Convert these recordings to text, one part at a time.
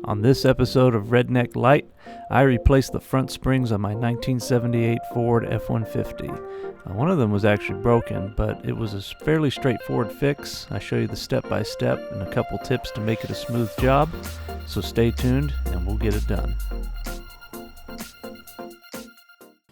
On this episode of Redneck Light, I replaced the front springs on my 1978 Ford F-150. One of them was actually broken, but it was a fairly straightforward fix. I show you the step-by-step and a couple tips to make it a smooth job, so stay tuned and we'll get it done.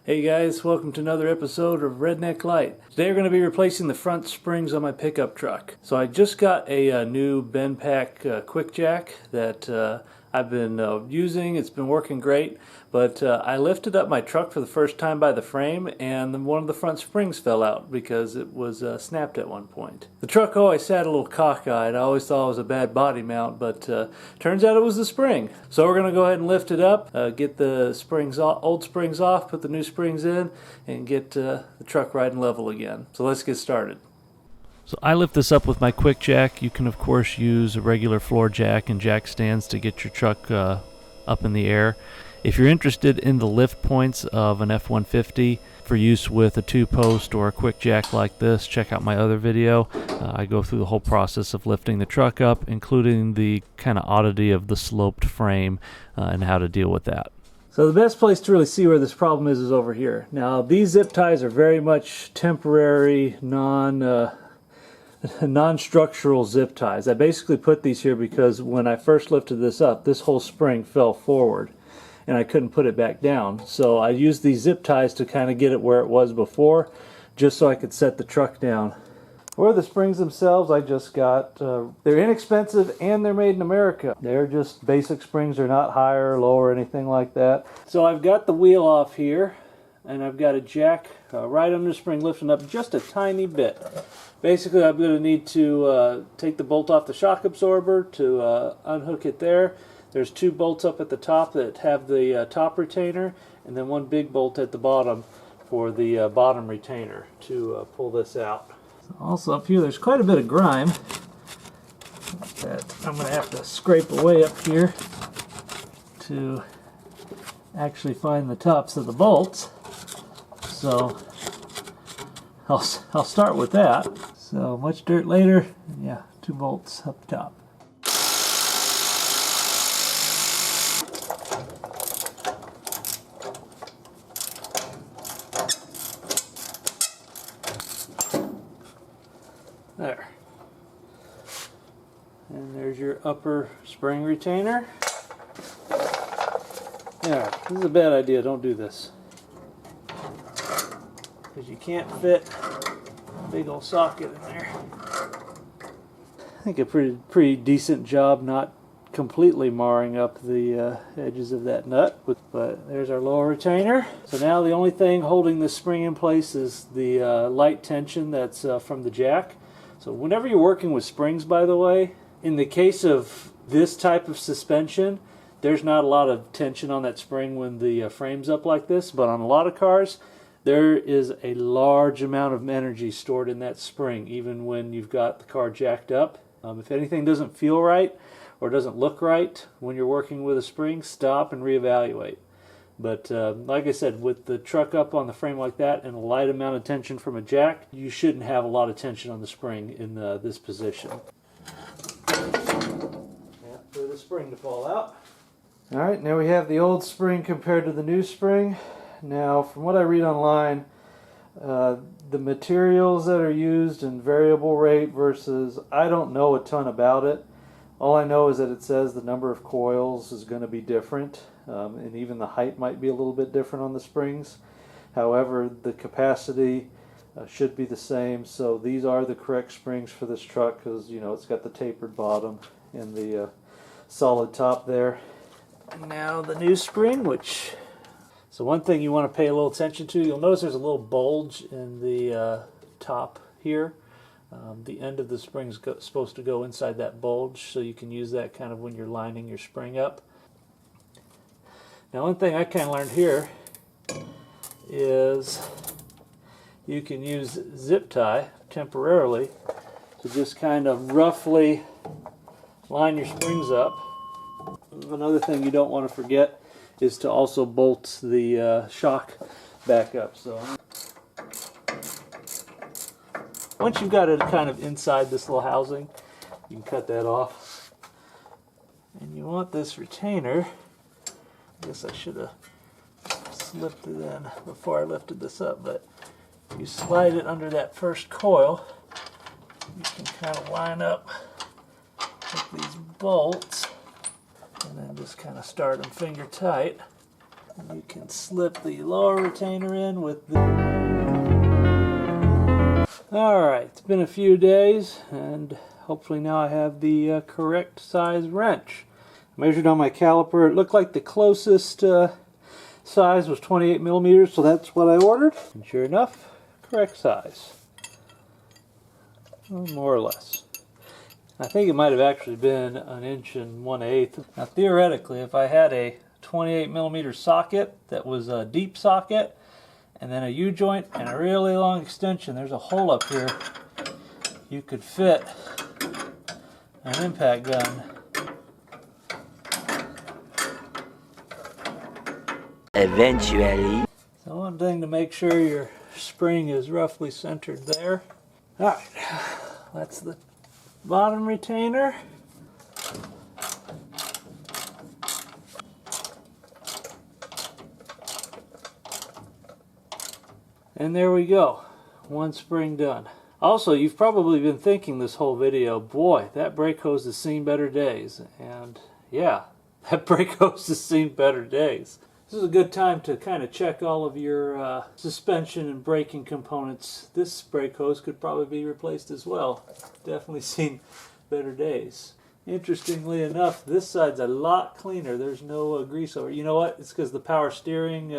Hey guys, welcome to another episode of Redneck Light. Today we're going to be replacing the front springs on my pickup truck. So I just got a new bend pack quick jack that I've been using. It's been working great, but I lifted up my truck for the first time by the frame, and then one of the front springs fell out because it was snapped at one point. The truck always sat a little cockeyed. I always thought it was a bad body mount, but turns out it was the spring. So we're going to go ahead and lift it up, get the springs old springs off, put the new springs in, and get the truck riding level again. So let's get started. So I lift this up with my quick jack. You can of course use a regular floor jack and jack stands to get your truck up in the air. If you're interested in the lift points of an F-150 for use with a 2-post or a quick jack like this, check out my other video. I go through the whole process of lifting the truck up, including the kind of oddity of the sloped frame and how to deal with that. So the best place to really see where this problem is over here. Now these zip ties are very much temporary, non-structural zip ties. I basically put these here because when I first lifted this up, this whole spring fell forward and I couldn't put it back down. So I used these zip ties to kind of get it where it was before, just so I could set the truck down. For the springs themselves, I just got, they're inexpensive and they're made in America. They're just basic springs. They're not higher or lower or anything like that. So I've got the wheel off here and I've got a jack right under the spring lifting up just a tiny bit. Basically, I'm going to need to take the bolt off the shock absorber to unhook it there. There's 2 bolts up at the top that have the top retainer, and then 1 big bolt at the bottom for the bottom retainer to pull this out. Also up here, there's quite a bit of grime that I'm going to have to scrape away up here to actually find the tops of the bolts. So I'll start with that. So much dirt later, yeah, 2 bolts up top. There. And there's your upper spring retainer. Yeah, this is a bad idea, don't do this. Because you can't fit a big old socket in there. I think a pretty decent job not completely marring up the edges of that nut. But there's our lower retainer. So now the only thing holding this spring in place is the light tension that's from the jack. So whenever you're working with springs, by the way, in the case of this type of suspension, there's not a lot of tension on that spring when the frame's up like this, but on a lot of cars, there is a large amount of energy stored in that spring, even when you've got the car jacked up. If anything doesn't feel right or doesn't look right when you're working with a spring, stop and reevaluate. But like I said, with the truck up on the frame like that and a light amount of tension from a jack, you shouldn't have a lot of tension on the spring in this position. Yeah, for the spring to fall out. Alright, now we have the old spring compared to the new spring. Now, from what I read online, the materials that are used in variable rate versus, I don't know a ton about it. All I know is that it says the number of coils is going to be different, and even the height might be a little bit different on the springs. However, the capacity should be the same, so these are the correct springs for this truck because, you know, it's got the tapered bottom and the solid top there. And now the new spring, which... So one thing you want to pay a little attention to, you'll notice there's a little bulge in the top here. The end of the spring is supposed to go inside that bulge, so you can use that kind of when you're lining your spring up. Now one thing I kind of learned here is you can use zip tie temporarily to just kind of roughly line your springs up. Another thing you don't want to forget is to also bolt the shock back up. So once you've got it kind of inside this little housing, you can cut that off. And you you want this retainer, I guess I should have slipped it in before I lifted this up, but you slide it under that first coil, you can kind of line up with these bolts and then just kind of start them finger tight. And you can slip the lower retainer in with the... Alright, it's been a few days and hopefully now I have the correct size wrench. I measured on my caliper. It looked like the closest size was 28 millimeters, so that's what I ordered. And sure enough, correct size. Well, more or less. I think it might have actually been 1 1/8 inches. Now theoretically, if I had a 28 millimeter socket that was a deep socket, and then a U-joint and a really long extension, there's a hole up here, you could fit an impact gun. Eventually. So one thing to make sure your spring is roughly centered there. Alright, that's the bottom retainer. And there we go, one spring done. Also, you've probably been thinking this whole video, boy, that brake hose has seen better days. And yeah, that brake hose has seen better days. This is a good time to kind of check all of your suspension and braking components. This brake hose could probably be replaced as well. Definitely seen better days. Interestingly enough, this side's a lot cleaner. There's no grease over. You know what? It's because the power steering's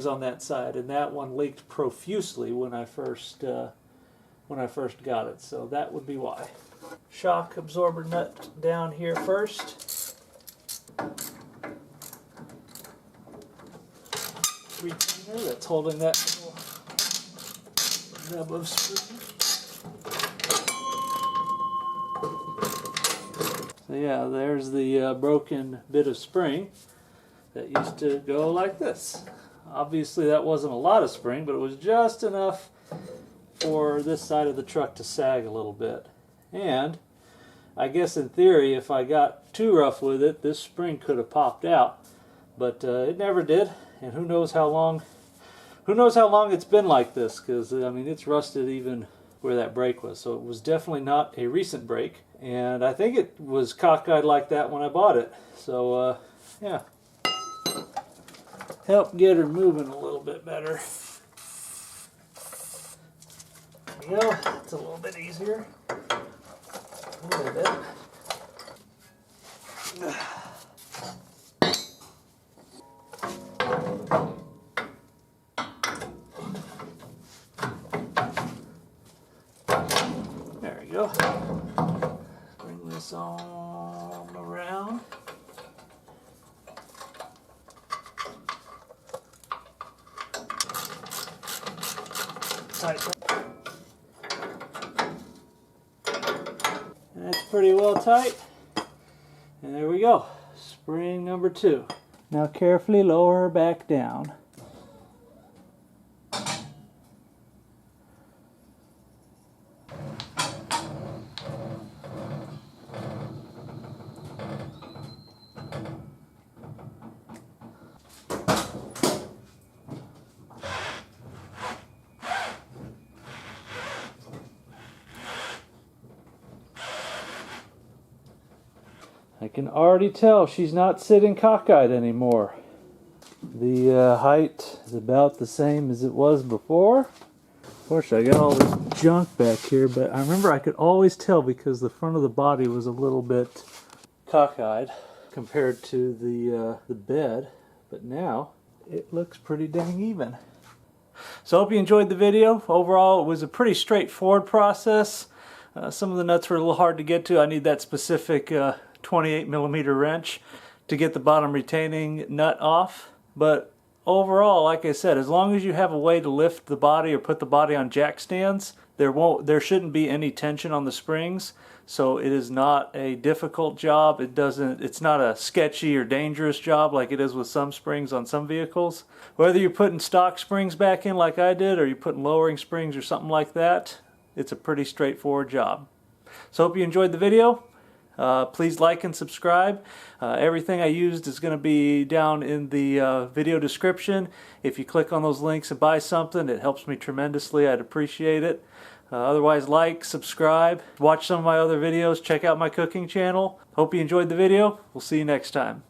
on that side, and that one leaked profusely when I first got it. So that would be why. Shock absorber nut down here first. Retainer that's holding that little nub of spring. So yeah, there's the broken bit of spring that used to go like this. Obviously that wasn't a lot of spring, but it was just enough for this side of the truck to sag a little bit. And I guess in theory, if I got too rough with it, this spring could have popped out, but it never did. And who knows how long it's been like this, because I mean it's rusted even where that brake was. So it was definitely not a recent brake, and I think it was cockeyed like that when I bought it. So yeah, help get her moving a little bit better. There we go. It's a little bit easier. A little bit. There we go. Bring this on around. Tight. And that's pretty well tight. And there we go. Spring number 2. Now carefully lower her back down. I can already tell she's not sitting cockeyed anymore. The height is about the same as it was before. Of course, I got all this junk back here, but I remember I could always tell because the front of the body was a little bit cockeyed compared to the bed. But now it looks pretty dang even. So I hope you enjoyed the video. Overall, it was a pretty straightforward process. Some of the nuts were a little hard to get to. I need that specific 28 millimeter wrench to get the bottom retaining nut off. But overall, like I said, as long as you have a way to lift the body or put the body on jack stands, there shouldn't be any tension on the springs. So it is not a difficult job. It's not a sketchy or dangerous job like it is with some springs on some vehicles. Whether you're putting stock springs back in like I did, or you're putting lowering springs or something like that, it's a pretty straightforward job. So hope you enjoyed the video. Please like and subscribe. Everything I used is going to be down in the video description. If you click on those links and buy something, it helps me tremendously. I'd appreciate it. Otherwise, like, subscribe, watch some of my other videos, check out my cooking channel. Hope you enjoyed the video. We'll see you next time.